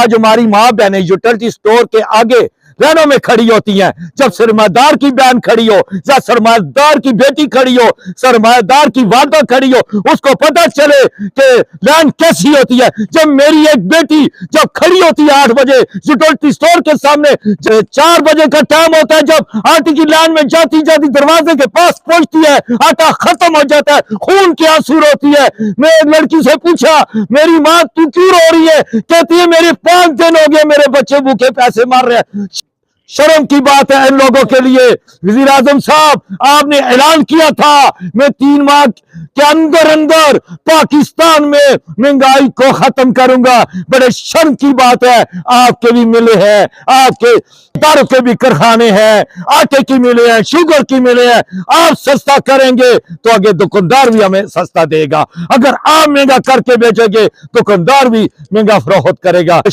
آج ہماری ماں بہنیں یوٹیلٹی سٹور کے آگے لائنوں میں کھڑی ہوتی ہیں. جب سرمایہ کی بہن کھڑی ہو یا سرمایہ کی بیٹی کھڑی ہو, سرمایہ کی والدہ کھڑی ہو, اس کو پتہ چلے کہ لائن کیسی ہوتی ہے. جب میری ایک بیٹی جب کھڑی ہوتی ہے 8 بجے یوٹیلٹی سٹور کے سامنے, 4 بجے کا ٹائم ہوتا ہے, جب آٹے کی لائن میں جاتی دروازے کے پاس پہنچتی ہے, آٹا ختم ہو جاتا ہے, خون کی آنسو ہوتی ہے. میں ایک لڑکی سے پوچھا, میری ماں تو کیوں رو رہی ہے؟ کہتی ہے میرے 5 دن ہو گئے, میرے بچے بھوکے پیسے مار رہے ہیں. شرم کی بات ہے ان لوگوں کے لیے. وزیر اعظم صاحب, آپ نے اعلان کیا تھا میں 3 ماہ کے اندر پاکستان میں مہنگائی کو ختم کروں گا. بڑے شرم کی بات ہے, آپ کے بھی ملے ہیں, آپ کے اداروں کے بھی کارخانے ہیں, آٹے کی ملے ہیں, شوگر کی ملے ہیں. آپ سستا کریں گے تو آگے دکاندار بھی ہمیں سستا دے گا. اگر آپ مہنگا کر کے بیچیں گے دکاندار بھی مہنگا فروخت کرے گا.